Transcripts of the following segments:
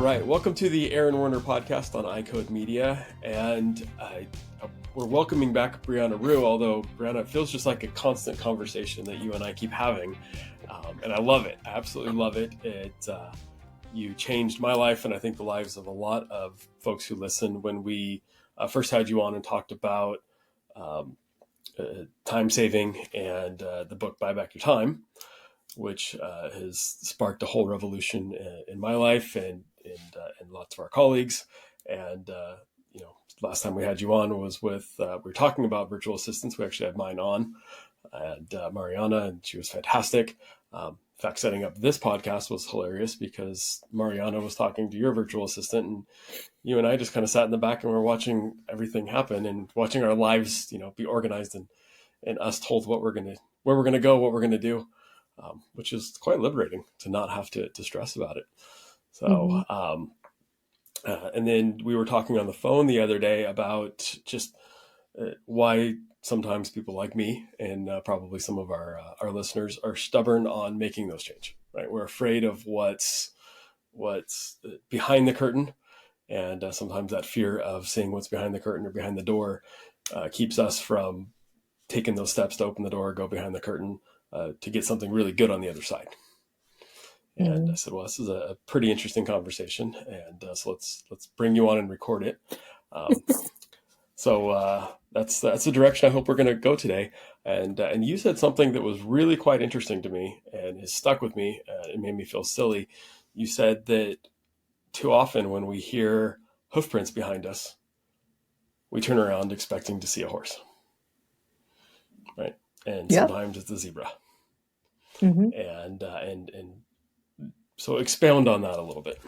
right, welcome to the Aaron Werner podcast on iCode Media, and we're welcoming back Brianna Rhue, although Brianna, it feels just like a constant conversation that you and I keep having, and I love it. I absolutely love it. You changed my life, and I think the lives of a lot of folks who listen when we first had you on and talked about time saving and the book Buy Back Your Time, which has sparked a whole revolution in my life and lots of our colleagues. And, last time we had you on was with, we were talking about virtual assistants. We actually had mine on, and Mariana, and she was fantastic. In fact, setting up this podcast was hilarious because Mariana was talking to your virtual assistant, and you and I just kind of sat in the back and we were watching everything happen and watching our lives, be organized and us told where we're going to go, what we're going to do. Which is quite liberating to not have to stress about it. So, and then we were talking on the phone the other day about just why sometimes people like me and probably some of our listeners are stubborn on making those change, right? We're afraid of what's behind the curtain. And sometimes that fear of seeing what's behind the curtain or behind the door keeps us from taking those steps to open the door, go behind the curtain, to get something really good on the other side. And I said, well, this is a pretty interesting conversation. And so let's bring you on and record it. So that's the direction I hope we're going to go today. And you said something that was really quite interesting to me and has stuck with me. It made me feel silly. You said that too often when we hear hoof prints behind us, we turn around expecting to see a horse, right? And sometimes it's a zebra. And so expound on that a little bit.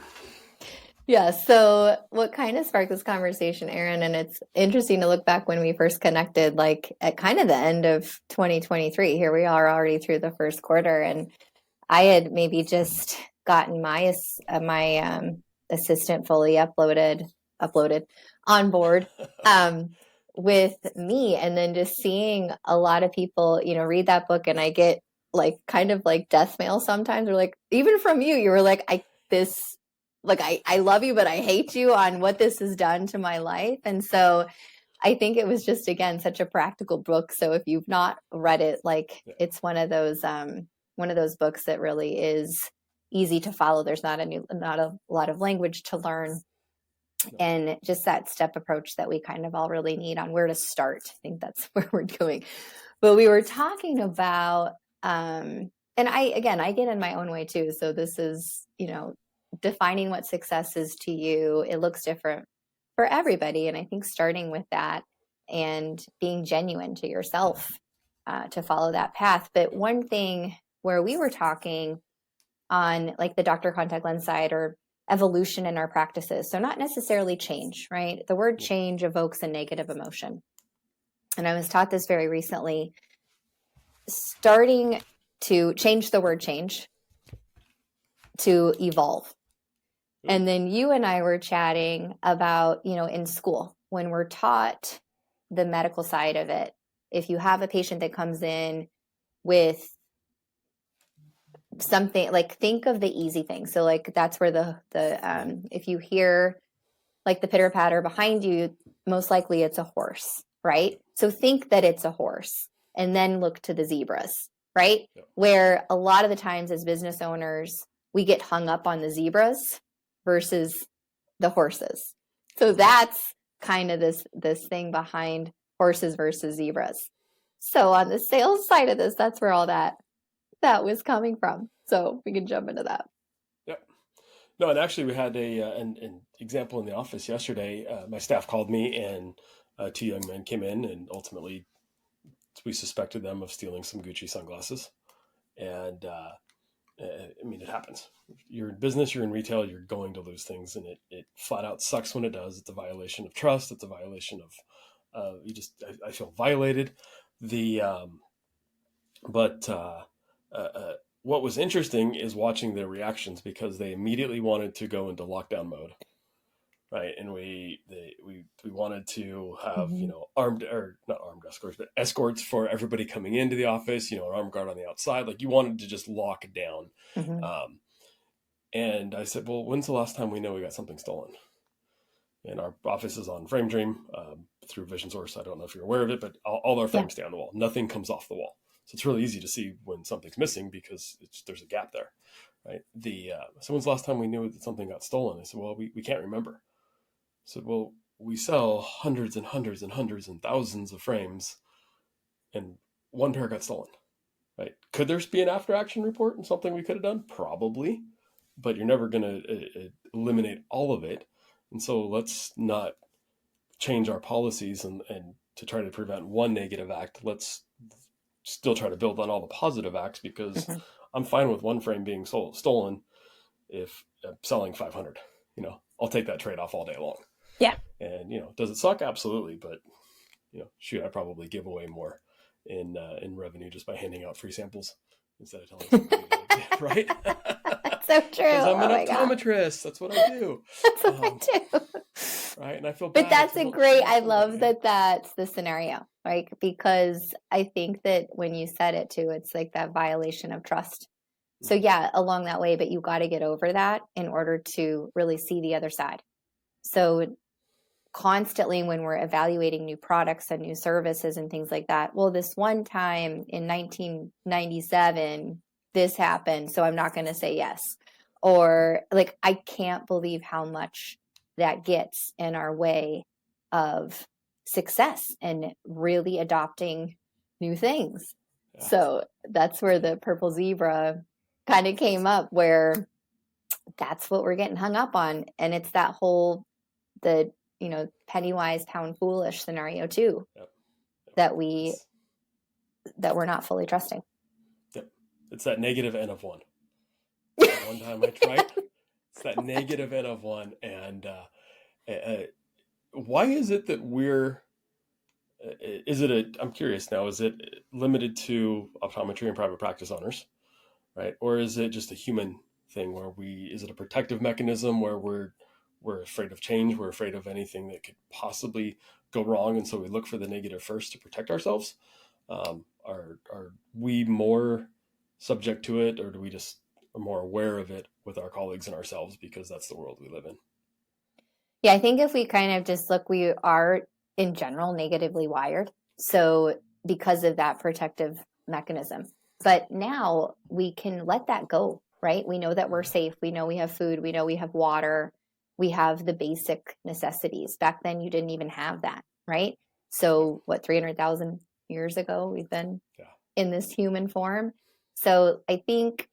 Yeah. So what kind of sparked this conversation, Aaron, and it's interesting to look back when we first connected, like at kind of the end of 2023, here we are already through the first quarter. And I had maybe just gotten my assistant fully uploaded on board, with me, and then just seeing a lot of people, read that book, and I get like kind of like death mail sometimes, or like even from you were like, I love you, but I hate you on what this has done to my life. And so I think it was just, again, such a practical book. So if you've not read it, it's one of those books that really is easy to follow. There's not a lot of language to learn. And just that step approach that we kind of all really need on where to start. I think that's where we're going. But we were talking about, and I get in my own way too. So this is, defining what success is to you. It looks different for everybody. And I think starting with that and being genuine to yourself to follow that path. But one thing where we were talking on like the doctor contact lens side, or evolution in our practices. So not necessarily change, right? The word change evokes a negative emotion. And I was taught this very recently, starting to change the word change to evolve. And then you and I were chatting about, in school, when we're taught the medical side of it, if you have a patient that comes in with something, like think of the easy thing. So like that's where the if you hear like the pitter patter behind you, most likely it's a horse, right? So think that it's a horse and then look to the zebras, right? Yep. Where a lot of the times as business owners, we get hung up on the zebras versus the horses. So that's kind of this thing behind horses versus zebras. So on the sales side of this, that's where all that was coming from. So we can jump into that. Yep. No, and actually we had an example in the office yesterday. My staff called me, and two young men came in, and ultimately we suspected them of stealing some Gucci sunglasses. And it happens. You're in business, you're in retail, you're going to lose things, and it flat out sucks when it does. It's a violation of trust. It's a violation of I feel violated. What was interesting is watching their reactions, because they immediately wanted to go into lockdown mode, right? And we wanted to have armed, or not armed escorts, but escorts for everybody coming into the office. An armed guard on the outside. Like you wanted to just lock it down. And I said, well, when's the last time we know we got something stolen? And our office is on Frame Dream through Vision Source. I don't know if you're aware of it, but all our Yeah. frames stay on the wall. Nothing comes off the wall. So it's really easy to see when something's missing because there's a gap there, right? So when's the last time we knew that something got stolen? I said, well, we can't remember. I said, well, we sell hundreds and hundreds and hundreds and thousands of frames, and one pair got stolen, right? Could there be an after action report and something we could have done? Probably, but you're never going to eliminate all of it. And so let's not change our policies and to try to prevent one negative act. Let's still try to build on all the positive acts, because Mhm. I'm fine with one frame being stolen if I'm selling 500. I'll take that trade off all day long. Yeah. And does it suck? Absolutely, but shoot, I probably give away more in revenue just by handing out free samples instead of telling somebody to, right? That's so true. Because I'm Oh my an God. optometrist. That's what I do. That's what I do. Right. And I feel But bad. that's a great, I love that that's the scenario, right? Because I think that when you said it too, it's like that violation of trust. So yeah, along that way, but you got to get over that in order to really see the other side. So constantly when we're evaluating new products and new services and things like that, well, this one time in 1997, this happened, so I'm not going to say yes. Or like, I can't believe how much that gets in our way of success and really adopting new things. Yeah. So that's where the purple zebra kind of came up, where that's what we're getting hung up on. And it's that whole, the penny wise pound foolish scenario too. Yep. that we're not fully trusting. Yep. It's that negative N of one. One time I tried. It's that negative N of one. And why is it that I'm curious now, is it limited to optometry and private practice owners, right? Or is it just a human thing where is it a protective mechanism where we're afraid of change, we're afraid of anything that could possibly go wrong, and so we look for the negative first to protect ourselves? Are we more subject to it, or do we just are more aware of it with our colleagues and ourselves because that's the world we live in? Yeah, I think if we kind of just look, we are in general negatively wired. So because of that protective mechanism. But now we can let that go, right? We know that we're safe. We know we have food. We know we have water. We have the basic necessities. Back then, you didn't even have that, right? So what, 300,000 years ago, we've been in this human form. So I think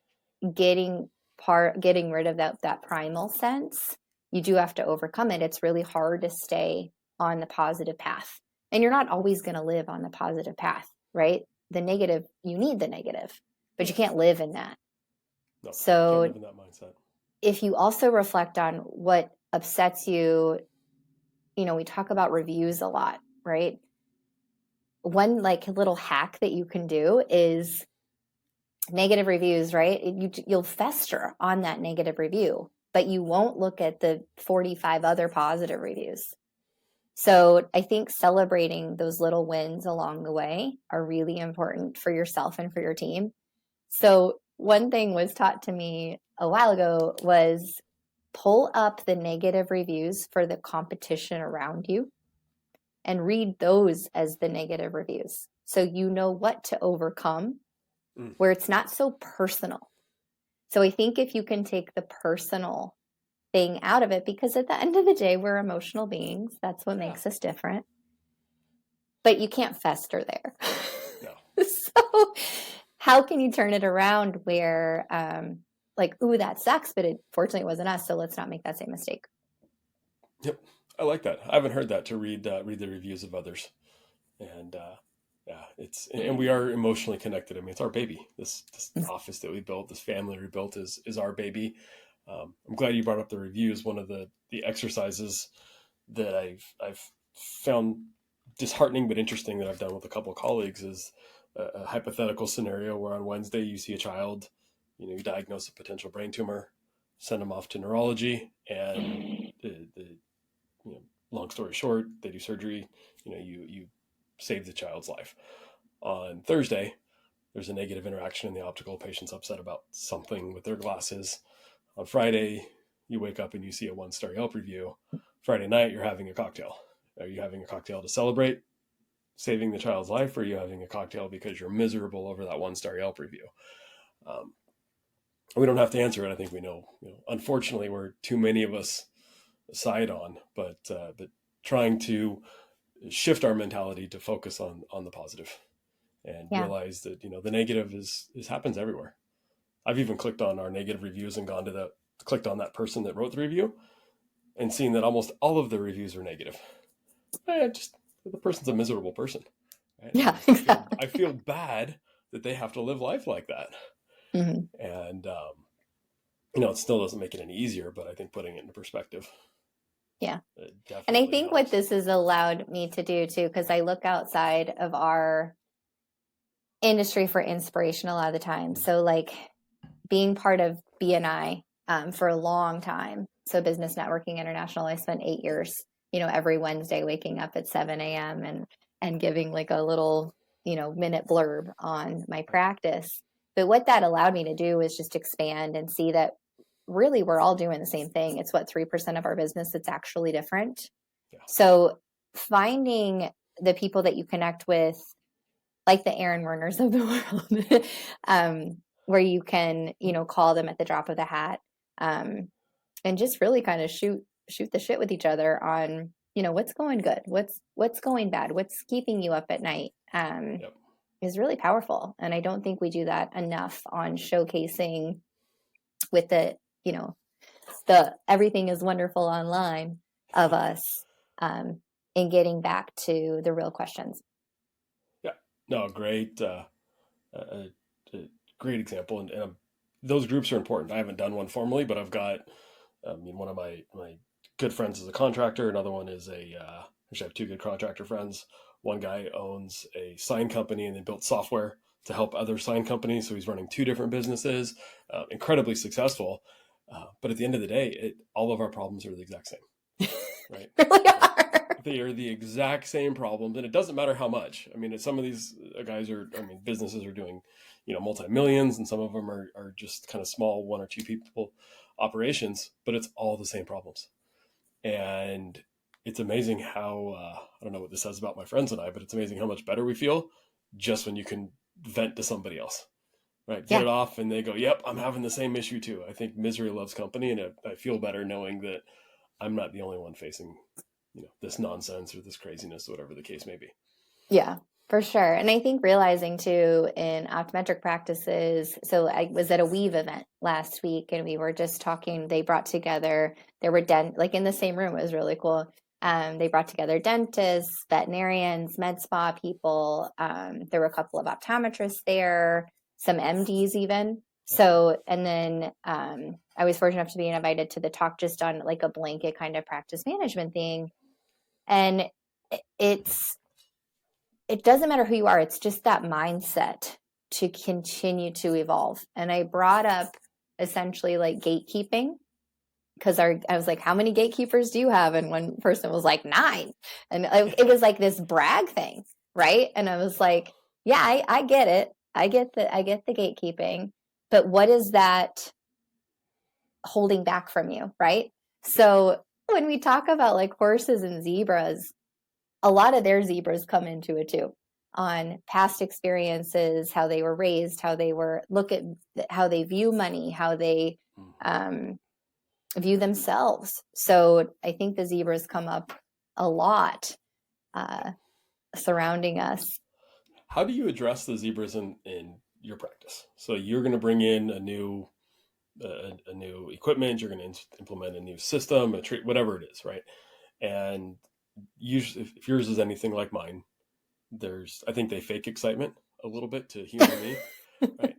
getting rid of that primal sense, you do have to overcome it. It's really hard to stay on the positive path. And you're not always going to live on the positive path, right? The negative, you need the negative, but you can't live in that. No, so can't live in that mindset. If you also reflect on what upsets you, we talk about reviews a lot, right? One like little hack that you can do is negative reviews, right? You'll fester on that negative review, but you won't look at the 45 other positive reviews. So I think celebrating those little wins along the way are really important for yourself and for your team. So one thing was taught to me a while ago was pull up the negative reviews for the competition around you and read those as the negative reviews. So you know what to overcome, where it's not so personal. So I think if you can take the personal thing out of it, because at the end of the day, we're emotional beings. That's what makes us different. But you can't fester there. No. So how can you turn it around where ooh, that sucks, but fortunately it wasn't us, so let's not make that same mistake. Yep. I like that. I haven't heard that, to read the reviews of others. And and we are emotionally connected. I mean, it's our baby. This office that we built, this family we built is our baby. I'm glad you brought up the reviews. One of the exercises that I've found disheartening but interesting that I've done with a couple of colleagues is a hypothetical scenario where on Wednesday you see a child, you diagnose a potential brain tumor, send them off to neurology, and long story short, they do surgery. You save the child's life. On Thursday, there's a negative interaction in the optical. Patient's upset about something with their glasses. On Friday, you wake up and you see a 1-star Yelp review. Friday night, you're having a cocktail. Are you having a cocktail to celebrate saving the child's life, or are you having a cocktail because you're miserable over that 1-star Yelp review? We don't have to answer it. I think we know. Unfortunately, we're too many of us side on, but trying to shift our mentality to focus on the positive and Yeah. realize that the negative is happens everywhere. I've even clicked on our negative reviews and clicked on that person that wrote the review and seen that almost all of the reviews are negative. Just the person's a miserable person. Right? Yeah, exactly. I feel bad that they have to live life like that. Mm-hmm. And it still doesn't make it any easier, but I think putting it into perspective. Yeah. Definitely And I think helps. what this has allowed me to do too, because I look outside of our industry for inspiration a lot of the time. So like being part of BNI for a long time. So Business Networking International, I spent 8 years, every Wednesday waking up at 7 a.m. and giving like a little, minute blurb on my practice. But what that allowed me to do is just expand and see that really we're all doing the same thing. It's 3% of our business that's actually different. Yeah. So finding the people that you connect with, like the Aaron Werners of the world, where you can, call them at the drop of the hat, and just really kind of shoot the shit with each other on, what's going good, what's going bad, what's keeping you up at night, Yep. is really powerful. And I don't think we do that enough on showcasing with the everything is wonderful online of us, in getting back to the real questions. Yeah. No, great. Great example. And those groups are important. I haven't done one formally, but I've got, one of my good friends is a contractor. Another one is actually I have 2 good contractor friends. One guy owns a sign company and they built software to help other sign companies. So he's running 2 different businesses, incredibly successful. But at the end of the day, all of our problems are the exact same, right? Really are. They are the exact same problems, and it doesn't matter how much. I mean, some of these businesses are doing, multi-millions, and some of them are just kind of small 1 or 2 people operations, but it's all the same problems. And it's amazing how, I don't know what this says about my friends and I, but it's amazing how much better we feel just when you can vent to somebody else, right? Get it off and they go, yep, I'm having the same issue too. I think misery loves company, and I feel better knowing that I'm not the only one facing this nonsense or this craziness, whatever the case may be. Yeah, for sure. And I think realizing too in optometric practices, so I was at a Weave event last week and we were just talking, they brought together, there were like in the same room, it was really cool. They brought together dentists, veterinarians, med spa people. There were a couple of optometrists there, some MDs even. So, and then I was fortunate enough to be invited to the talk just on like a blanket kind of practice management thing. And it doesn't matter who you are. It's just that mindset to continue to evolve. And I brought up essentially like gatekeeping, because I was like, how many gatekeepers do you have? And one person was like 9. And it was like this brag thing. Right. And I was like, yeah, I get it. I get the gatekeeping, but what is that holding back from you? Right. So when we talk about like horses and zebras, a lot of their zebras come into it too, on past experiences, how they were raised, how they look at how they view money, how they view themselves. So I think the zebras come up a lot surrounding us. How do you address the zebras in your practice? So you're going to bring in a new equipment, you're going to implement a new system, whatever it is, right? And usually, if yours is anything like mine, I think they fake excitement a little bit to humor me, right?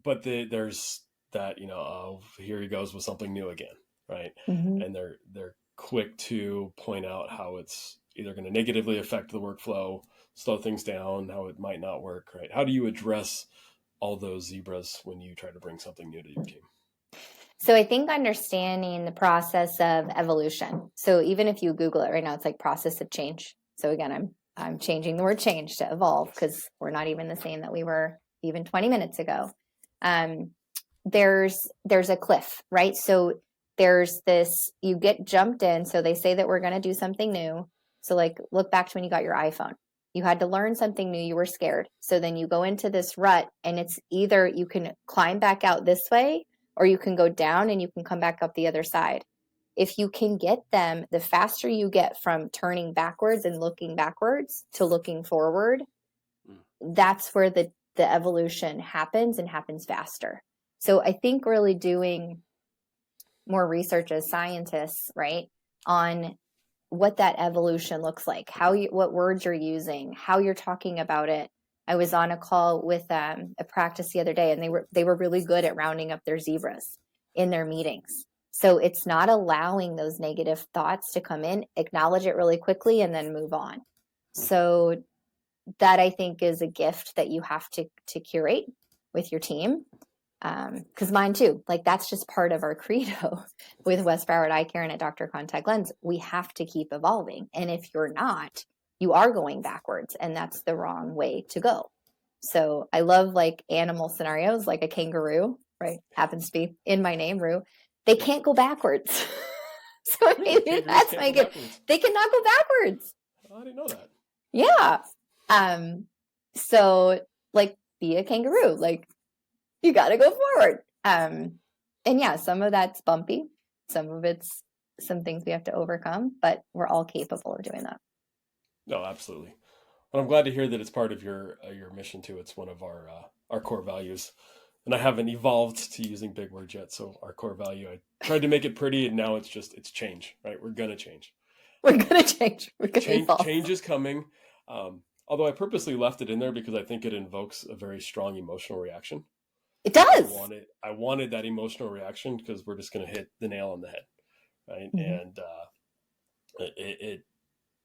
But there's that, oh, here he goes with something new again, right? Mm-hmm. And they're quick to point out how it's either going to negatively affect the workflow, slow things down, how it might not work, right? How do you address all those zebras when you try to bring something new to your team? So I think understanding the process of evolution. So even if you Google it right now, it's like process of change. So again, I'm changing the word change to evolve, because we're not even the same that we were even 20 minutes ago. there's a cliff, right? So there's this, you get jumped in. So they say that we're going to do something new. So like look back to when you got your iPhone. You had to learn something new, you were scared. So then you go into this rut, and it's either you can climb back out this way, or you can go down and you can come back up the other side. If you can get them, the faster you get from turning backwards and looking backwards to looking forward, that's where the evolution happens, and happens faster. So I think really doing more research as scientists, right, on what that evolution looks like, what words you're using, how you're talking about it. I was on a call with a practice the other day, and they were really good at rounding up their zebras in their meetings. So it's not allowing those negative thoughts to come in, acknowledge it really quickly, and then move on. So that, I think, is a gift that you have to curate with your team. Because mine too, like that's just part of our credo with West Broward Eye Care and at Dr. Contact Lens. We have to keep evolving. And if you're not, you are going backwards, and that's the wrong way to go. So I love like animal scenarios, like a kangaroo, right? Happens to be in my name, Rue. They can't go backwards. So maybe that's my gift. They cannot go backwards. I didn't know that. Yeah. So like be a kangaroo, like you got to go forward. And yeah, some of that's bumpy. Some of it's some things we have to overcome, but we're all capable of doing that. No, absolutely. And I'm glad to hear that it's part of your mission too. It's one of our core values. And I haven't evolved to using big words yet. So our core value, I tried to make it pretty, and now it's change, right? We're going to change. We're going to change. We're going to evolve. Change is coming. Although I purposely left it in there because I think it invokes a very strong emotional reaction. It does. I wanted that emotional reaction because we're just going to hit the nail on the head, right? Mm-hmm. And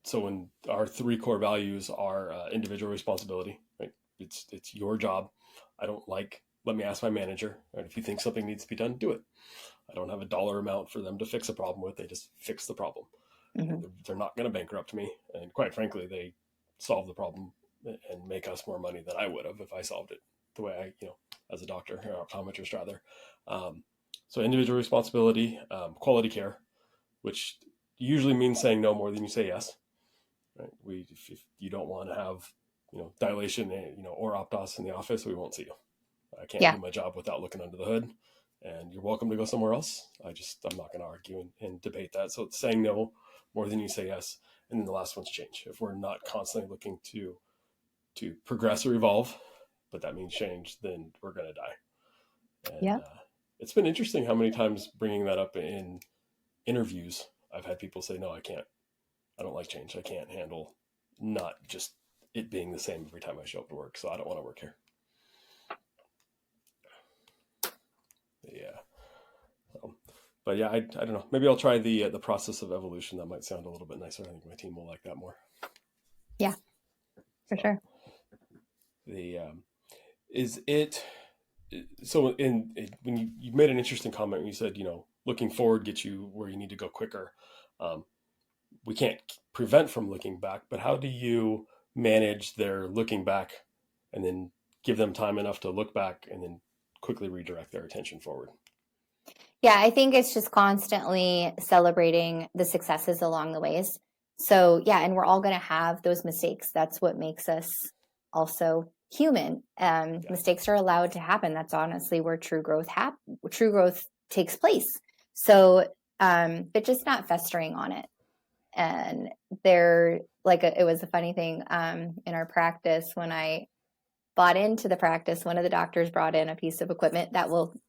so when our three core values are individual responsibility, right? It's your job. Let me ask my manager, right? If you think something needs to be done, do it. I don't have a dollar amount for them to fix a problem with. They just fix the problem. Mm-hmm. They're not going to bankrupt me. And quite frankly, they solve the problem and make us more money than I would have if I solved it the way I, as a doctor or optometrist rather. So individual responsibility, quality care, which usually means saying no more than you say yes. Right? If you don't want to have, dilation, or optos in the office, we won't see you. I can't do my job without looking under the hood, and you're welcome to go somewhere else. I'm not going to argue and debate that. So it's saying no more than you say yes. And then the last one's change. If we're not constantly looking to progress or evolve, but that means change, then we're going to die. And it's been interesting how many times bringing that up in interviews, I've had people say, no, I don't like change. I can't handle not just it being the same every time I show up to work. So I don't want to work here. Yeah. But yeah, I don't know. Maybe I'll try the process of evolution. That might sound a little bit nicer. I think my team will like that more. Yeah, for sure. When you made an interesting comment when you said, looking forward gets you where you need to go quicker. We can't prevent from looking back, but how do you manage their looking back and then give them time enough to look back and then quickly redirect their attention forward? Yeah, I think it's just constantly celebrating the successes along the ways. So yeah, and we're all going to have those mistakes. That's what makes us also human. Mistakes are allowed to happen. That's honestly where true growth takes place. So, but just not festering on it. And it was a funny thing in our practice when I bought into the practice. One of the doctors brought in a piece of equipment that will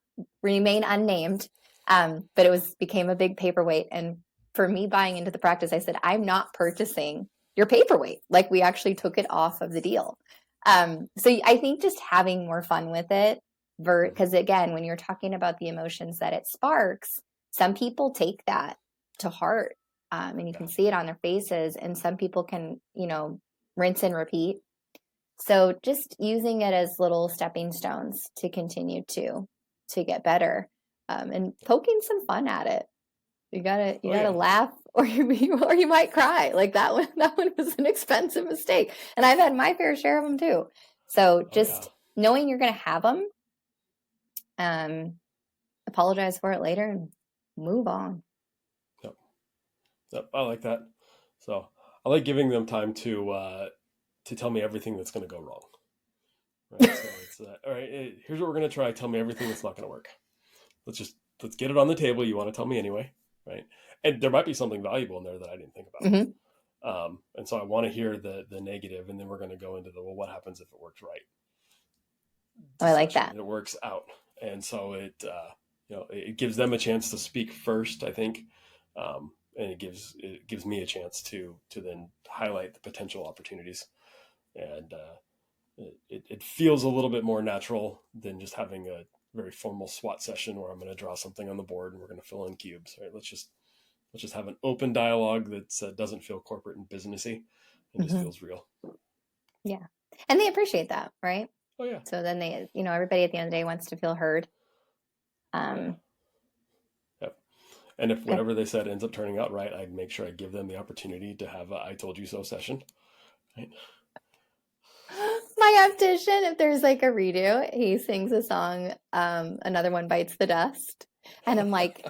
remain unnamed, but it became a big paperweight. And for me buying into the practice, I said, I'm not purchasing your paperweight. Like we actually took it off of the deal. So I think just having more fun with it, because again, when you're talking about the emotions that it sparks, some people take that to heart. And you can see it on their faces, and some people can, rinse and repeat. So just using it as little stepping stones to continue to get better, and poking some fun at it. You gotta laugh, or you might cry. Like that one was an expensive mistake, and I've had my fair share of them too. So just knowing you're gonna have them, apologize for it later and move on. Yep. Yep. I like that. So I like giving them time to tell me everything that's going to go wrong. Right. So it's all right. Here's what we're going to try. Tell me everything that's not going to work. Let's get it on the table. You want to tell me anyway, right? And there might be something valuable in there that I didn't think about. Mm-hmm. And so I want to hear the negative, and then we're going to go into well, what happens if it works right? Oh, I like that. It works out, and so it gives them a chance to speak first, I think, and it gives me a chance to then highlight the potential opportunities, and it feels a little bit more natural than just having a very formal SWOT session where I'm going to draw something on the board and we're going to fill in cubes. Right? Let's just have an open dialogue that doesn't feel corporate and businessy, and just feels real. Yeah, and they appreciate that, right? Oh yeah. So then they, everybody at the end of the day wants to feel heard. Yep. And if whatever they said ends up turning out right, I make sure I give them the opportunity to have a "I told you so" session. Right? My optician, if there's like a redo, he sings a song, Another One Bites the Dust. And I'm like,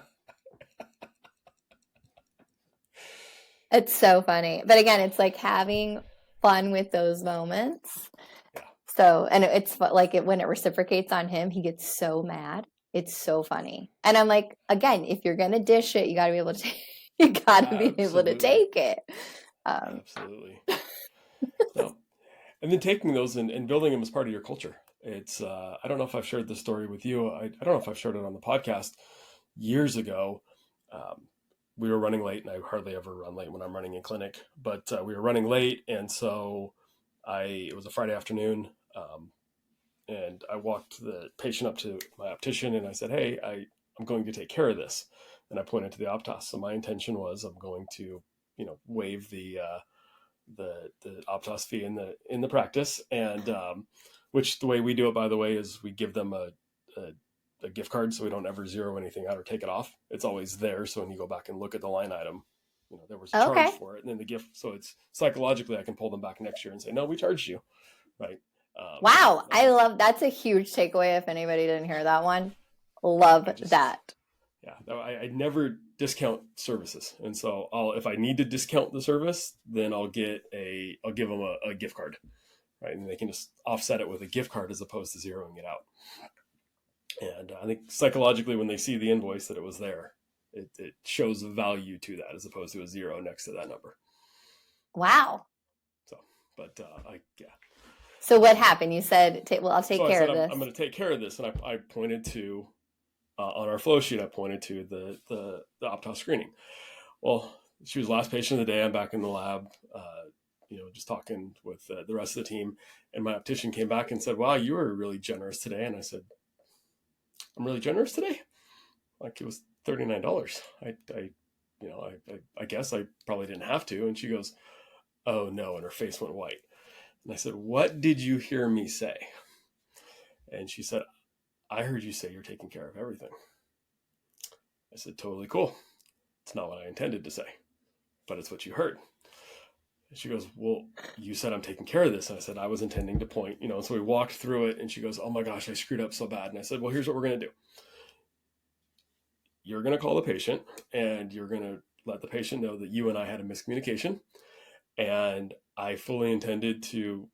it's so funny. But again, it's like having fun with those moments. Yeah. So, and it's like when it reciprocates on him, he gets so mad. It's so funny. And I'm like, again, if you're going to dish it, you got to be able to, you got to be able to take it. Absolutely. So, and then taking those and building them as part of your culture. It's, I don't know if I've shared this story with you. I don't know if I've shared it on the podcast. Years ago, we were running late, and I hardly ever run late when I'm running in clinic, but we were running late. And so it was a Friday afternoon. And I walked the patient up to my optician and I said, "Hey, I'm going to take care of this." And I pointed to the Optos. So my intention was I'm going to, waive the Optos fee in the practice. And which the way we do it, by the way, is we give them a gift card, so we don't ever zero anything out or take it off. It's always there. So when you go back and look at the line item, there was a charge for it. And then the gift, so it's psychologically, I can pull them back next year and say, "No, we charged you." Right. Wow. I love, that's a huge takeaway. If anybody didn't hear that one, love that. Yeah. I never discount services. And so if I need to discount the service, then I'll give them a gift card, right? And they can just offset it with a gift card as opposed to zeroing it out. And I think psychologically, when they see the invoice that it was there, it shows value to that as opposed to a zero next to that number. Wow. So, but yeah. So what happened? You said, well, I'll take care of this. I'm going to take care of this. And I pointed to, on our flow sheet, I pointed to the Optos screening. Well, she was the last patient of the day. I'm back in the lab, just talking with the rest of the team. And my optician came back and said, "Wow, you were really generous today." And I said, "I'm really generous today?" Like, it was $39. I guess I probably didn't have to. And she goes, "Oh no." And her face went white. And I said, "What did you hear me say?" And she said, "I heard you say you're taking care of everything." I said, "Totally cool. It's not what I intended to say, but it's what you heard." And she goes, "Well, you said I'm taking care of this." And I said, "I was intending to point, so we walked through it, and she goes, "Oh my gosh, I screwed up so bad." And I said, "Well, here's what we're going to do. You're going to call the patient, and you're going to let the patient know that you and I had a miscommunication, and I fully intended to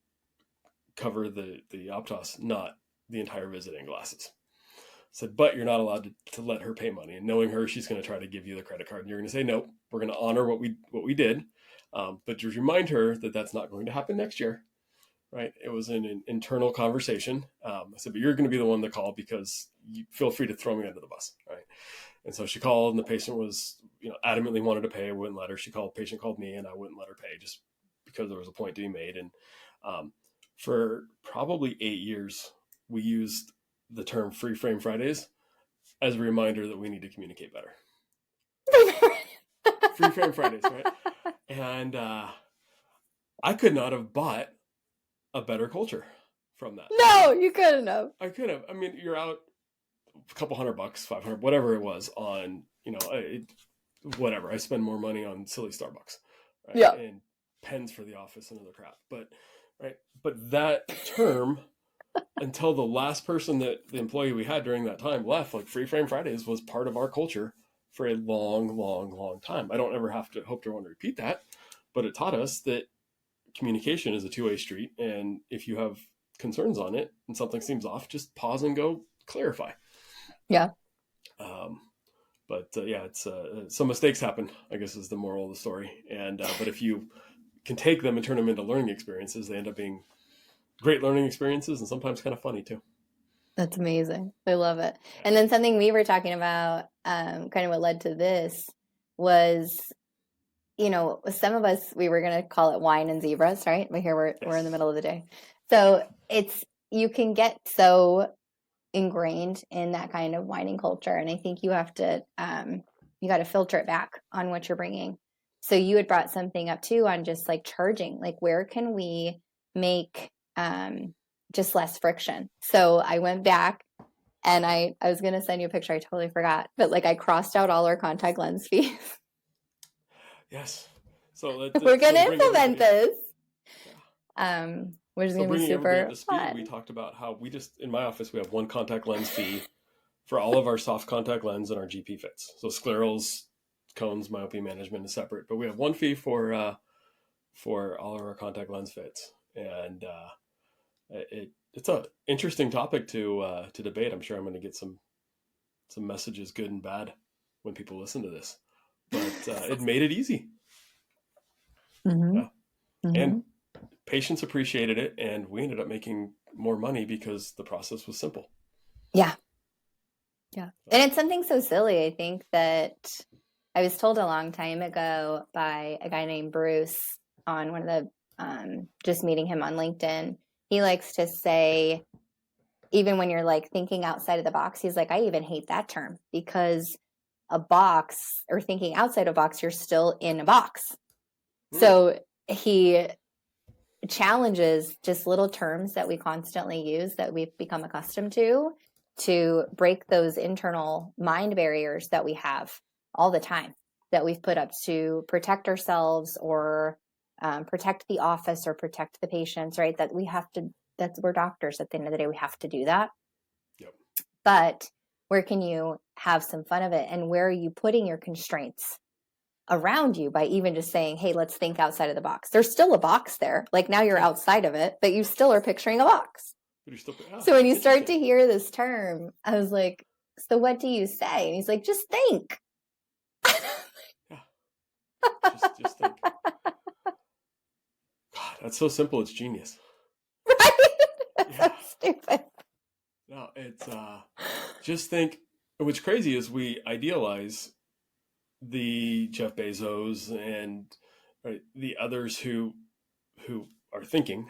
cover the Optos, not the entire visiting glasses." I said, "But you're not allowed to let her pay money. And knowing her, she's going to try to give you the credit card. And you're going to say, no, we're going to honor what we did. But just remind her that that's not going to happen next year." Right. It was an internal conversation. I said, "But you're going to be the one to call, because you feel free to throw me under the bus." Right. And so she called, and the patient was, adamantly wanted to pay. I wouldn't let her. Patient called me, and I wouldn't let her pay, just because there was a point to be made. And for probably 8 years, we used the term "Free Frame Fridays" as a reminder that we need to communicate better. Free Frame Fridays, right? And I could not have bought a better culture from that. No, you couldn't have. I could have. I mean, you're out a couple $100, $500, whatever it was, on, whatever. I spend more money on silly Starbucks, right? Yeah. And pens for the office and other crap. But that term until the last person that the employee we had during that time left, like Free Frame Fridays was part of our culture for a long, long, long time. I don't ever have to hope to want to repeat that, but it taught us that communication is a two-way street. And if you have concerns on it and something seems off, just pause and go clarify. Yeah. But it's some mistakes happen, I guess, is the moral of the story. And but if you can take them and turn them into learning experiences, they end up being great learning experiences and sometimes kind of funny too. That's amazing. I love it. And then something we were talking about, kind of what led to this was, some of us, we were going to call it wine and zebras, right? But here we're in the middle of the day. So you can get so ingrained in that kind of whining culture. And I think you have to, you got to filter it back on what you're bringing. So you had brought something up too on just like charging, like where can we make, just less friction. So I went back and I was going to send you a picture. I totally forgot, but like I crossed out all our contact lens fees. Yes. So we're going to implement this. Which is going to be super fun. We talked about how we just, in my office, we have one contact lens fee for all of our soft contact lens and our GP fits. So sclerals, cones, myopia management is separate, but we have one fee for all of our contact lens fits. And it's an interesting topic to debate. I'm sure I'm going to get some messages, good and bad, when people listen to this. But it made it easy. Mm-hmm. Yeah. Mm-hmm. And patients appreciated it, and we ended up making more money because the process was simple. Yeah. Yeah. And it's something so silly, I think, that I was told a long time ago by a guy named Bruce on one of the, just meeting him on LinkedIn. He likes to say, even when you're like thinking outside of the box, he's like, I even hate that term because a box or thinking outside a box, you're still in a box. So he challenges just little terms that we constantly use that we've become accustomed to break those internal mind barriers that we have all the time that we've put up to protect ourselves or protect the office or protect the patients, right? That we have to, we're doctors at the end of the day, we have to do that. Yep. But where can you have some fun of it? And where are you putting your constraints around you by even just saying, hey, let's think outside of the box? There's still a box there. Like now you're outside of it, but you still are picturing a box. So when you start to hear this term, I was like, so what do you say? And he's like, just think. Yeah. Just think. God, that's so simple. It's genius. Right? That's so stupid. No, it's just think. What's crazy is we idealize the Jeff Bezos and the others who are thinking.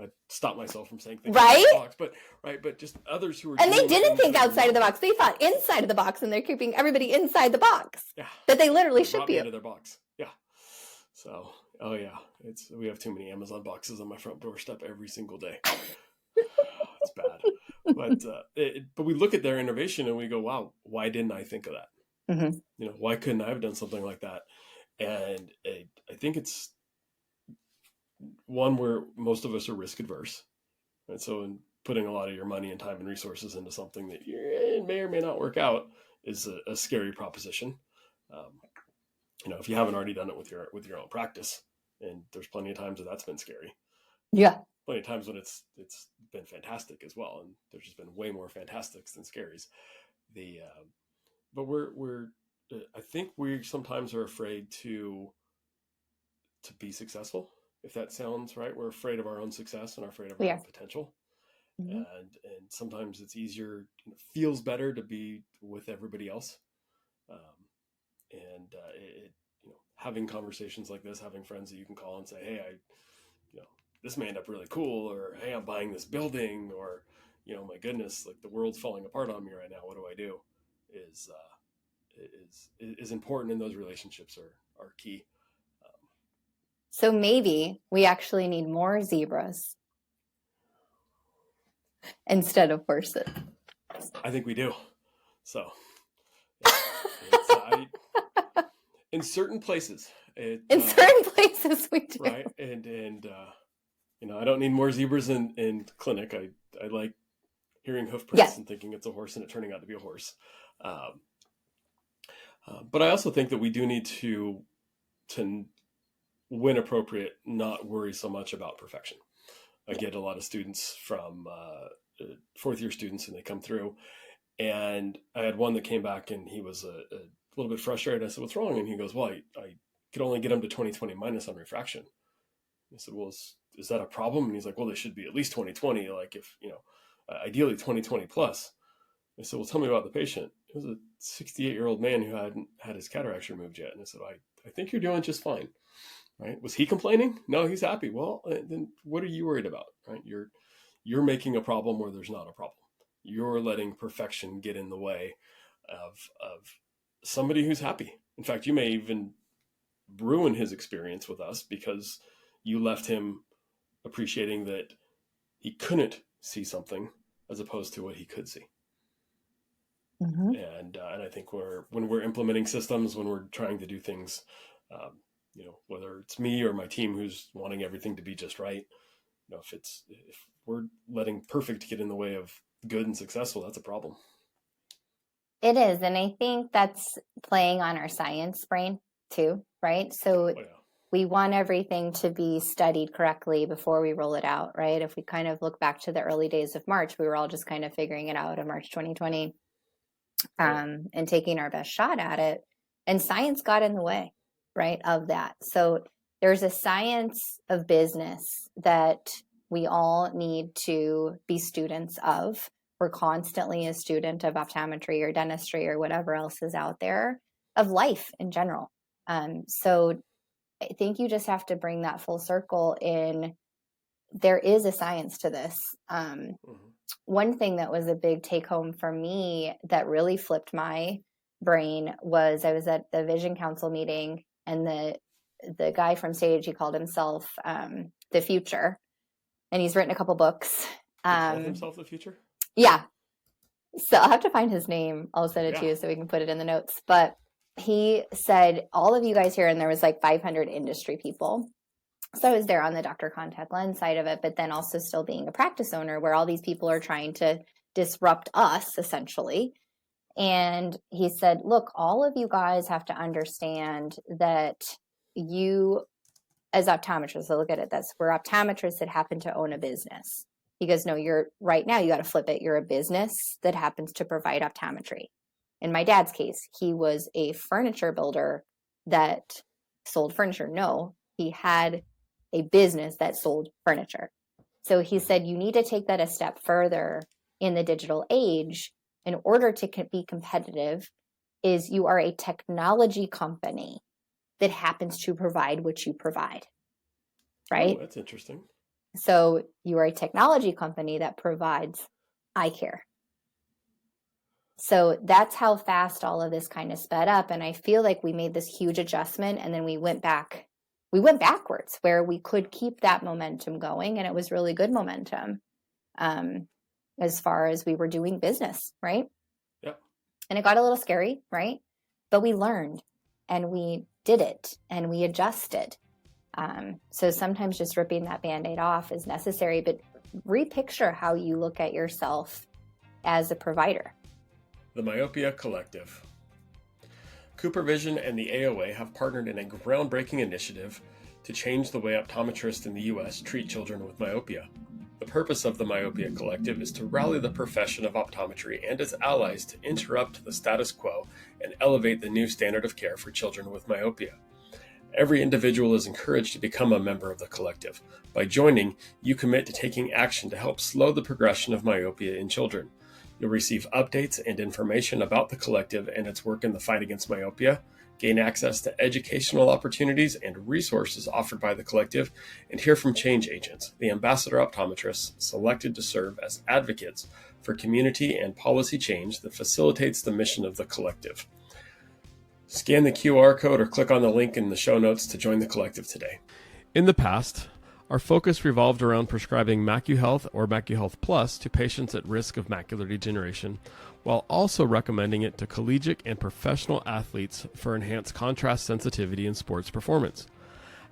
I stopped myself from saying thinking right, outside the box, but just others who are. And they didn't think outside of the box. They thought inside of the box, and they're keeping everybody inside the box. Yeah, that they literally should be into their box. Yeah. So, oh yeah, we have too many Amazon boxes on my front doorstep every single day. It's bad, but we look at their innovation and we go, wow, why didn't I think of that? Mm-hmm. Why couldn't I have done something like that? And I think it's one where most of us are risk adverse. And so in putting a lot of your money and time and resources into something that may or may not work out is a scary proposition. If you haven't already done it with your own practice, and there's plenty of times that's been scary. Yeah. Plenty of times when it's been fantastic as well. And there's just been way more fantastics than scaries. But I think we sometimes are afraid to be successful, if that sounds right. We're afraid of our own success and afraid of our own potential. Mm-hmm. And sometimes it's easier, feels better to be with everybody else. Having conversations like this, having friends that you can call and say, hey, this may end up really cool, or hey, I'm buying this building, or, my goodness, like the world's falling apart on me right now. What do I do? Is important, and those relationships are key. So maybe we actually need more zebras instead of horses. I think we do. So, in certain places, certain places we do, right? And I don't need more zebras in clinic. I like hearing hoof prints Yes. and thinking it's a horse and it turning out to be a horse. Um, but I also think that we do need to when appropriate, not worry so much about perfection. I get a lot of students from fourth year students, and they come through, and I had one that came back and he was a little bit frustrated. I said, "What's wrong?" And he goes, "Well, I could only get him to 20/20 minus on refraction." I said, "Well, is that a problem?" And he's like, "Well, they should be at least 20/20, like if, ideally 20/20 plus." I said, "Well, tell me about the patient." It was a 68-year-old man who hadn't had his cataracts removed yet. And I said, I think you're doing just fine. Right? Was he complaining? No, he's happy. Well, then what are you worried about? Right? You're making a problem where there's not a problem. You're letting perfection get in the way of somebody who's happy. In fact, you may even ruin his experience with us because you left him appreciating that he couldn't see something as opposed to what he could see. Mm-hmm. And I think when we're implementing systems, when we're trying to do things, whether it's me or my team who's wanting everything to be just right, if we're letting perfect get in the way of good and successful, that's a problem. It is. And I think that's playing on our science brain too, right? So we want everything to be studied correctly before we roll it out, right? If we kind of look back to the early days of March, we were all just kind of figuring it out in March 2020 and taking our best shot at it. And science got in the way, right, of that. So there's a science of business that we all need to be students of. We're constantly a student of optometry or dentistry or whatever else is out there, of life in general. So I think you just have to bring that full circle in. There is a science to this. One thing that was a big take home for me that really flipped my brain was I was at the Vision Council meeting, and the guy from stage, he called himself the Future, and he's written a couple books. He called himself the Future? Yeah. So I'll have to find his name. I'll send it to you so we can put it in the notes. But he said, all of you guys here, and there was like 500 industry people. So I was there on the doctor contact lens side of it, but then also still being a practice owner where all these people are trying to disrupt us essentially. And he said, look, all of you guys have to understand that you as optometrists, so look at it, we're optometrists that happen to own a business. He goes, no, right now you got to flip it. You're a business that happens to provide optometry. In my dad's case, he was a furniture builder that sold furniture. No, he had a business that sold furniture. So he said, you need to take that a step further in the digital age in order to be competitive. Is you are a technology company that happens to provide what you provide, right? Oh, that's interesting. So you are a technology company that provides eye care. So that's how fast all of this kind of sped up. And I feel like we made this huge adjustment and then we went backwards where we could keep that momentum going. And it was really good momentum as far as we were doing business, right? Yep. And it got a little scary, right? But we learned and we did it and we adjusted. So sometimes just ripping that Band-Aid off is necessary, but repicture how you look at yourself as a provider. The Myopia Collective. Cooper Vision and the AOA have partnered in a groundbreaking initiative to change the way optometrists in the U.S. treat children with myopia. The purpose of the Myopia Collective is to rally the profession of optometry and its allies to interrupt the status quo and elevate the new standard of care for children with myopia. Every individual is encouraged to become a member of the collective. By joining, you commit to taking action to help slow the progression of myopia in children. You'll receive updates and information about the collective and its work in the fight against myopia, gain access to educational opportunities and resources offered by the collective, and hear from change agents, the ambassador optometrists selected to serve as advocates for community and policy change that facilitates the mission of the collective. Scan the QR code or click on the link in the show notes to join the collective today. In the past, our focus revolved around prescribing MacuHealth or MacuHealth Plus to patients at risk of macular degeneration, while also recommending it to collegiate and professional athletes for enhanced contrast sensitivity in sports performance.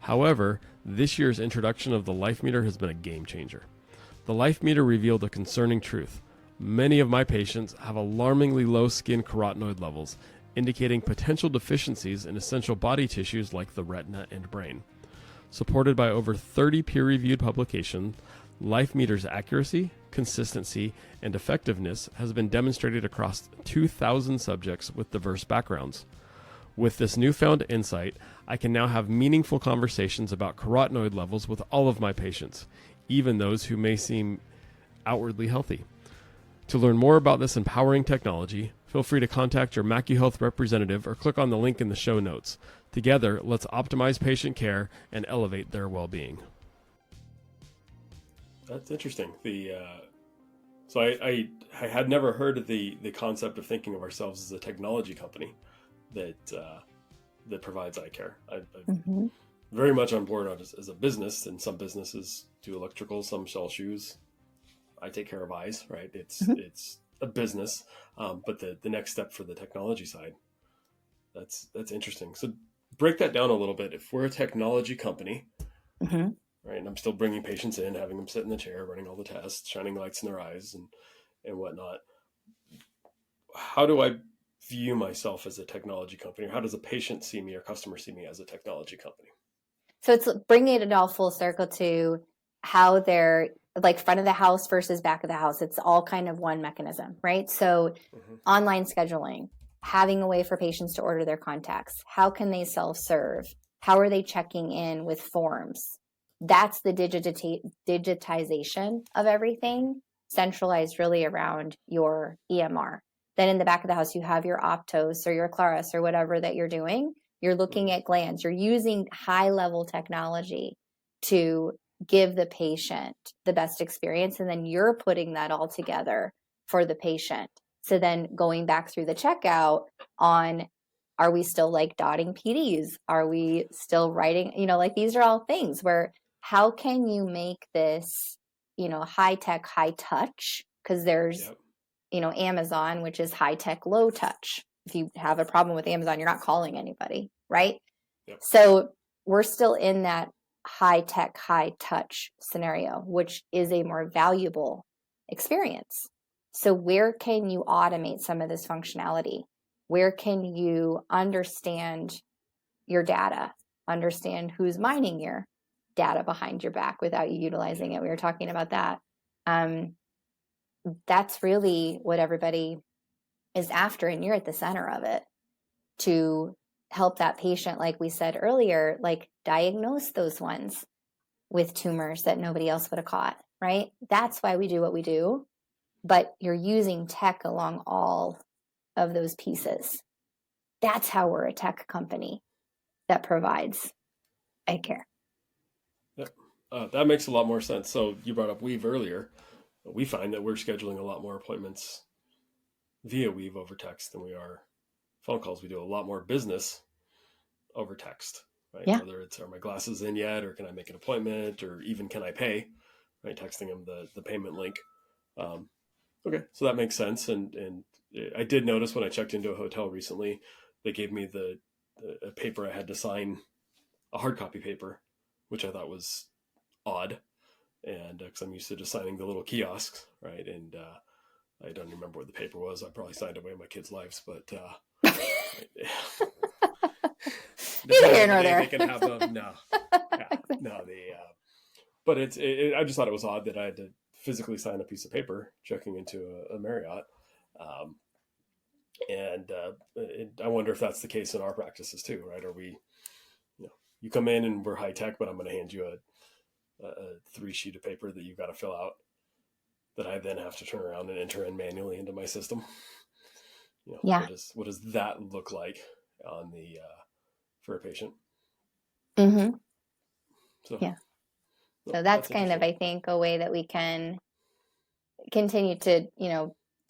However, this year's introduction of the Life Meter has been a game changer. The Life Meter revealed a concerning truth. Many of my patients have alarmingly low skin carotenoid levels, indicating potential deficiencies in essential body tissues like the retina and brain. Supported by over 30 peer-reviewed publications, Life Meter's accuracy, consistency, and effectiveness has been demonstrated across 2,000 subjects with diverse backgrounds. With this newfound insight, I can now have meaningful conversations about carotenoid levels with all of my patients, even those who may seem outwardly healthy. To learn more about this empowering technology, feel free to contact your MacuHealth representative or click on the link in the show notes. Together, let's optimize patient care and elevate their well-being. That's interesting. So I had never heard of the concept of thinking of ourselves as a technology company that provides eye care. I'm very much on board as a business, and some businesses do electrical, some sell shoes. I take care of eyes, right? It's a business, but the next step for the technology side, that's interesting. So break that down a little bit. If we're a technology company, right, and I'm still bringing patients in, having them sit in the chair, running all the tests, shining lights in their eyes and whatnot, how do I view myself as a technology company? Or how does a patient see me or customer see me as a technology company? So it's bringing it all full circle to how they're like front of the house versus back of the house. It's all kind of one mechanism, right? So online scheduling, having a way for patients to order their contacts. How can they self-serve? How are they checking in with forms? That's the digitization of everything, centralized really around your EMR. Then in the back of the house, you have your Optos or your Claris or whatever that you're doing. You're looking at glands. You're using high-level technology to give the patient the best experience, and then you're putting that all together for the patient. So then going back through the checkout on, are we still like dotting PDs? Are we still writing? Like these are all things where how can you make this, high tech, high touch? Because there's, Amazon, which is high tech, low touch. If you have a problem with Amazon, you're not calling anybody, right? So we're still in that high tech, high touch scenario, which is a more valuable experience. So where can you automate some of this functionality? Where can you understand your data, understand who's mining your data behind your back without you utilizing it? We were talking about that. That's really what everybody is after, and you're at the center of it to help that patient, like we said earlier, like diagnose those ones with tumors that nobody else would have caught, right? That's why we do what we do, but you're using tech along all of those pieces. That's how we're a tech company that provides eye care. Yep. That makes a lot more sense. So you brought up Weave earlier. We find that we're scheduling a lot more appointments via Weave over text than we are phone calls. We do a lot more business over text, right? Yeah. Whether it's, are my glasses in yet, or can I make an appointment, or even can I pay, right? Texting them the payment link. Okay, so that makes sense. And I did notice when I checked into a hotel recently, they gave me a paper I had to sign, a hard copy paper, which I thought was odd. And because I'm used to just signing the little kiosks, right? And I don't remember what the paper was. I probably signed away my kids' lives, but neither here nor there. They can have them. No, no. But I just thought it was odd that I had to physically sign a piece of paper checking into a Marriott, and I wonder if that's the case in our practices too, right? Are we, you come in and we're high tech, but I'm going to hand you a 3-sheet of paper that you've got to fill out, that I then have to turn around and enter in manually into my system. What does that look like on the for a patient? So that's kind of, I think, a way that we can continue to,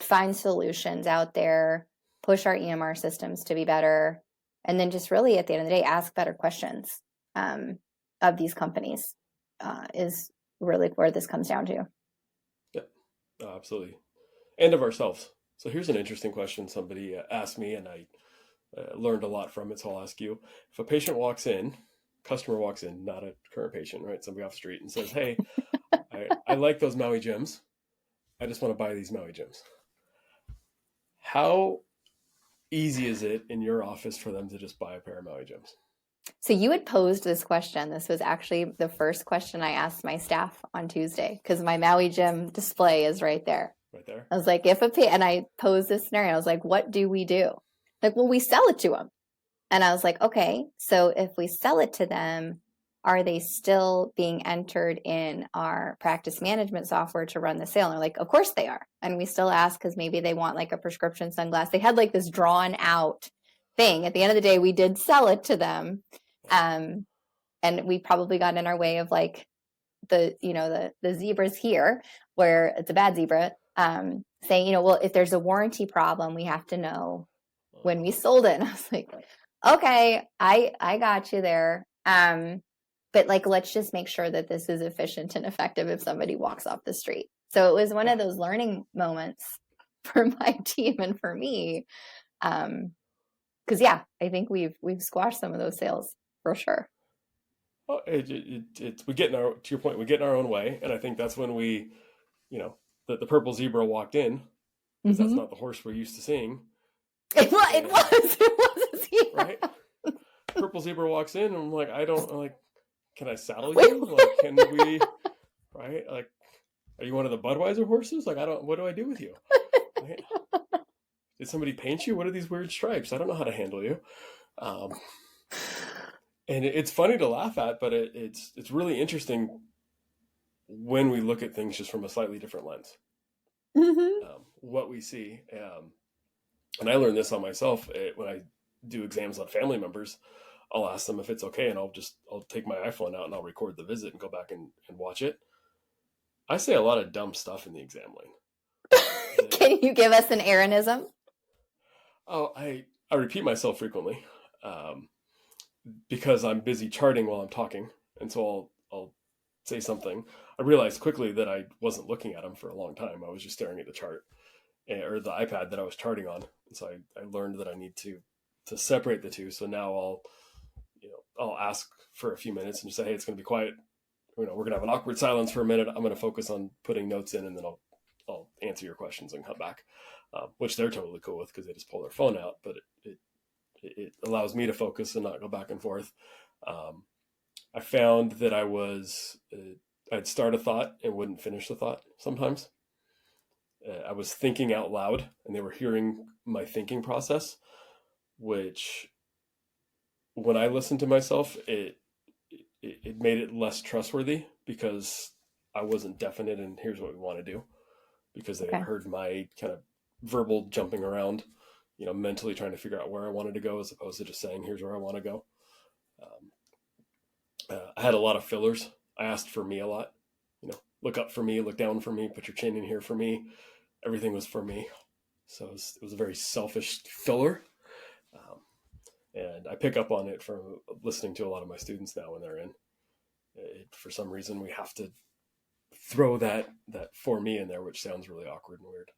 find solutions out there, push our EMR systems to be better, and then just really at the end of the day, ask better questions of these companies is really where this comes down to. Yeah, absolutely. And of ourselves. So here's an interesting question somebody asked me, and I learned a lot from it, so I'll ask you. If a patient walks in customer walks in, not a current patient, right? Somebody off the street and says, hey, I like those Maui gems. I just want to buy these Maui gems. How easy is it in your office for them to just buy a pair of Maui gems? So you had posed this question. This was actually the first question I asked my staff on Tuesday because my Maui gym display is right there. Right there. I was like, and I posed this scenario. I was like, what do we do? Like, well, we sell it to them. And I was like, okay, so if we sell it to them, are they still being entered in our practice management software to run the sale? And they're like, of course they are. And we still ask because maybe they want like a prescription sunglass. They had like this drawn out thing. At the end of the day, we did sell it to them. And we probably got in our way of like the zebras here where it's a bad zebra, saying, well, if there's a warranty problem, we have to know when we sold it. And I was like, okay, I got you there. But like, let's just make sure that this is efficient and effective if somebody walks off the street. So it was one of those learning moments for my team and for me. Because I think we've squashed some of those sales for sure. Well, we get to your point, we get in our own way. And I think that's when the purple zebra walked in, because that's not the horse we're used to seeing. It was a zebra. Right? Purple zebra walks in and I'm like, can I saddle you? Like, can we, right? Like, are you one of the Budweiser horses? Like, what do I do with you? Right? Did somebody paint you? What are these weird stripes? I don't know how to handle you. And it's funny to laugh at, but it's really interesting when we look at things just from a slightly different lens. What we see. And I learned this on myself when I do exams on family members. I'll ask them if it's okay, and I'll take my iPhone out and I'll record the visit and go back and watch it. I say a lot of dumb stuff in the exam lane. Can you give us an Aaronism? Oh, I repeat myself frequently because I'm busy charting while I'm talking, and so I'll say something. I realized quickly that I wasn't looking at them for a long time. I was just staring at the chart or the iPad that I was charting on, and so I learned that I need to separate the two. So now I'll ask for a few minutes and just say, hey, it's going to be quiet. We're going to have an awkward silence for a minute. I'm going to focus on putting notes in, and then I'll answer your questions and come back, which they're totally cool with because they just pull their phone out. But it allows me to focus and not go back and forth. I found that I'd start a thought and wouldn't finish the thought sometimes. I was thinking out loud, and they were hearing my thinking process, which when I listened to myself, it made it less trustworthy because I wasn't definite in here's what we want to do, because they had heard my kind of verbal jumping around, mentally trying to figure out where I wanted to go as opposed to just saying, here's where I want to go. I had a lot of fillers. I asked for me a lot, look up for me, look down for me, put your chin in here for me. Everything was for me. So it was a very selfish filler. And I pick up on it from listening to a lot of my students now when they're in. For some reason, we have to throw that for me in there, which sounds really awkward and weird.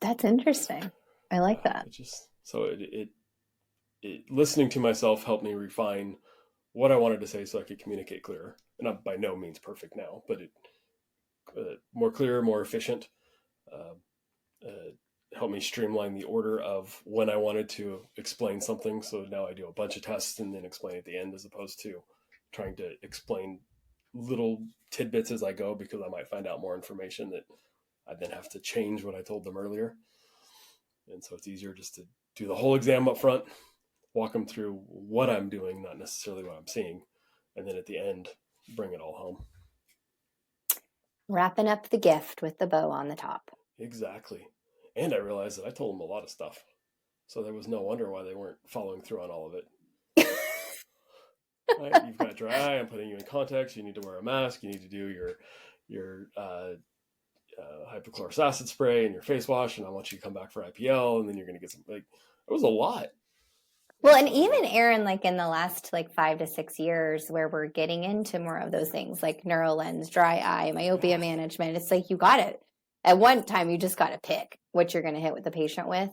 That's interesting. I like that. Listening to myself helped me refine what I wanted to say so I could communicate clearer. And I'm by no means perfect now, but more clear, more efficient. Helped me streamline the order of when I wanted to explain something. So now I do a bunch of tests and then explain at the end, as opposed to trying to explain little tidbits as I go, because I might find out more information that I then have to change what I told them earlier. And so it's easier just to do the whole exam up front, walk them through what I'm doing, not necessarily what I'm seeing. And then at the end, bring it all home. Wrapping up the gift with the bow on the top. Exactly. And I realized that I told them a lot of stuff. So there was no wonder why they weren't following through on all of it. Right? You've got dry eye. I'm putting you in context. You need to wear a mask. You need to do your hypochlorous acid spray and your face wash. And I want you to come back for IPL. And then you're going to get some, it was a lot. Well, and even Aaron, like in the last 5 to 6 years where we're getting into more of those things like NeuroLens, dry eye, myopia management, it's like you got it. At one time, you just got to pick what you're going to hit with the patient with.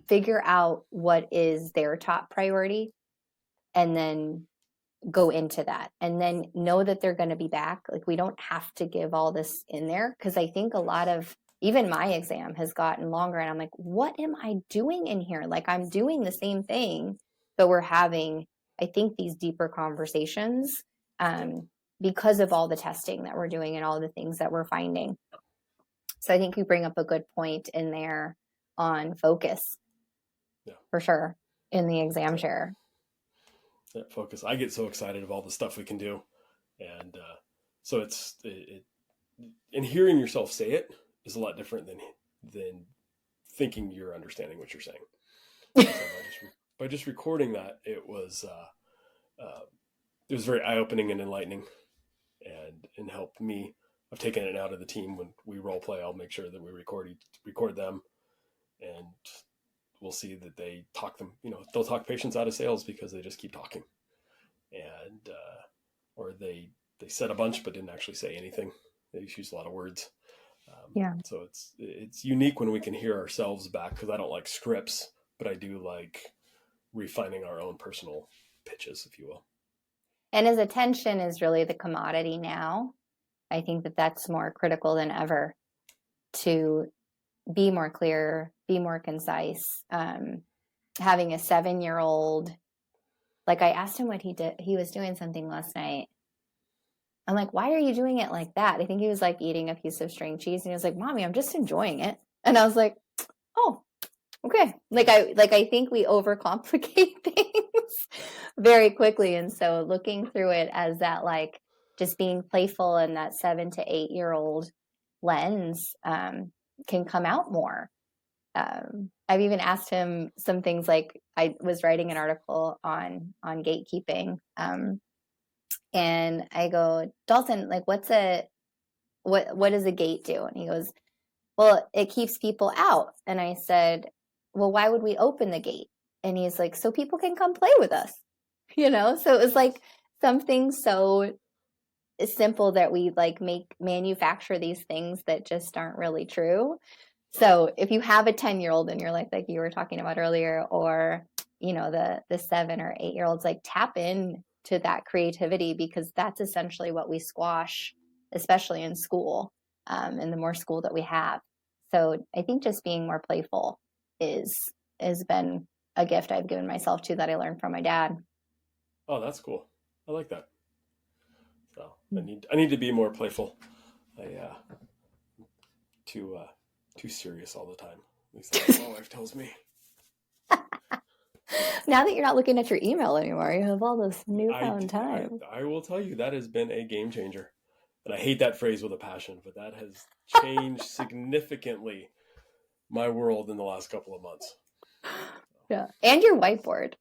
Figure out what is their top priority and then go into that, and then know that they're going to be back. Like, we don't have to give all this in there, because I think a lot of, even my exam has gotten longer, and I'm like, what am I doing in here? Like, I'm doing the same thing, but we're having, I think, these deeper conversations because of all the testing that we're doing and all the things that we're finding. So I think you bring up a good point in there on focus, for sure, in the exam chair. Yeah, focus. I get so excited of all the stuff we can do, and so and hearing yourself say it is a lot different than thinking you're understanding what you're saying. So by just recording that, it was very eye opening and enlightening, and helped me. I've taken it out of the team when we role play. I'll make sure that we record them, and we'll see that they talk them. They'll talk patients out of sales because they just keep talking, and or they said a bunch but didn't actually say anything. They just use a lot of words. So it's unique when we can hear ourselves back, because I don't like scripts, but I do like refining our own personal pitches, if you will. And as attention is really the commodity now, I think that that's more critical than ever, to be more clear, be more concise. Having a 7-year-old, like, I asked him what he did. He was doing something last night. I'm like, why are you doing it like that? I think he was like eating a piece of string cheese, and he was like, Mommy, I'm just enjoying it. And I was like, oh, okay. I think we overcomplicate things very quickly. And so looking through it as that, like, just being playful, and that 7 to 8-year-old lens can come out more. I've even asked him some things, like, I was writing an article on gatekeeping. And I go, Dalton, like, what does a gate do? And he goes, well, it keeps people out. And I said, well, why would we open the gate? And he's like, so people can come play with us, So it was like something so simple that we like manufacture these things that just aren't really true. So if you have a 10-year-old in your life, like you were talking about earlier, or, the 7 or 8-year-olds, like, tap in to that creativity, because that's essentially what we squash, especially in school, and the more school that we have. So I think just being more playful has been a gift I've given myself too, that I learned from my dad. Oh, that's cool. I like that. So I need to be more playful. Too serious all the time. At least that's what my wife tells me. Now that you're not looking at your email anymore, you have all this newfound time. I will tell you, that has been a game changer. And I hate that phrase with a passion, but that has changed significantly my world in the last couple of months. Yeah. And your whiteboard.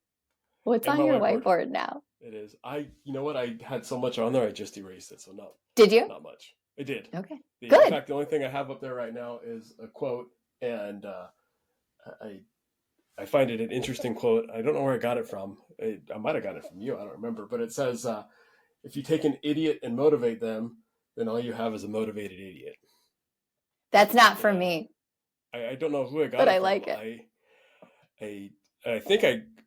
What's on your whiteboard now? It is. You know what? I had so much on there, I just erased it. So Did you? Not much. I did. Okay. Good. In fact, the only thing I have up there right now is a quote, and I find it an interesting quote. I don't know where I got it from. I might have got it from you. I don't remember. But it says, if you take an idiot and motivate them, then all you have is a motivated idiot. That's not for me. I don't know who I got it from. But I like it. I think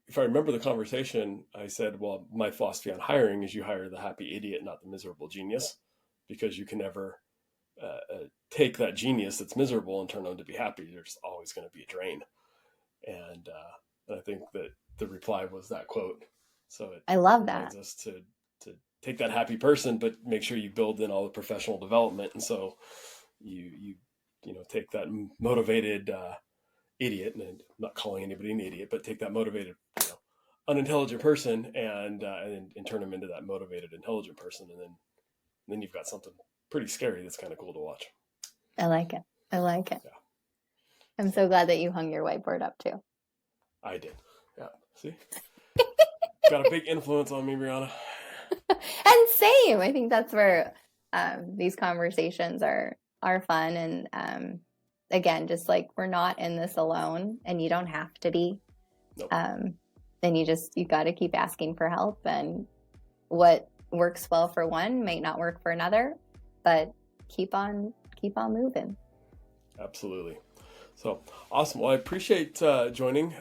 if I remember the conversation, I said, well, my philosophy on hiring is you hire the happy idiot, not the miserable genius, because you can never take that genius that's miserable and turn them to be happy. There's always going to be a drain. And I think that the reply was that quote. So I love that. Us to take that happy person, but make sure you build in all the professional development. And so you take that motivated idiot, and I'm not calling anybody an idiot, but take that motivated, unintelligent person and turn them into that motivated, intelligent person. And then you've got something pretty scary that's kind of cool to watch. I like it. Yeah. I'm so glad that you hung your whiteboard up too. I did. Yeah. See? Got a big influence on me, Brianna. And same. I think that's where these conversations are fun. And again, just like, we're not in this alone, and you don't have to be. Nope. Then you got to keep asking for help, and what works well for one might not work for another, but keep on moving. Absolutely. So awesome. Well, I appreciate joining.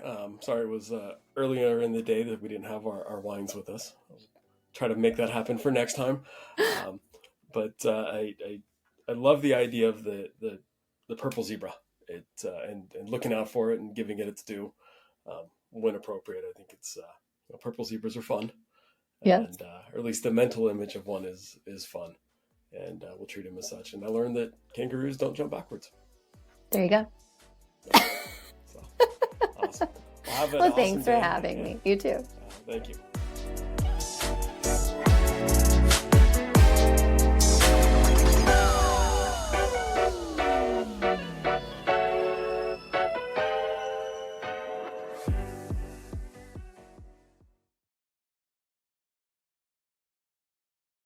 Sorry it was earlier in the day that we didn't have our wines with us. I'll try to make that happen for next time. Um, but I love the idea of the purple zebra. And looking out for it and giving it its due when appropriate. I think it's purple zebras are fun, Yes. and or at least the mental image of one is fun, and we'll treat them as such. And I learned that kangaroos don't jump backwards. There you go. So awesome. Well, have an Well, awesome thanks for day. having me. You too. Thank you.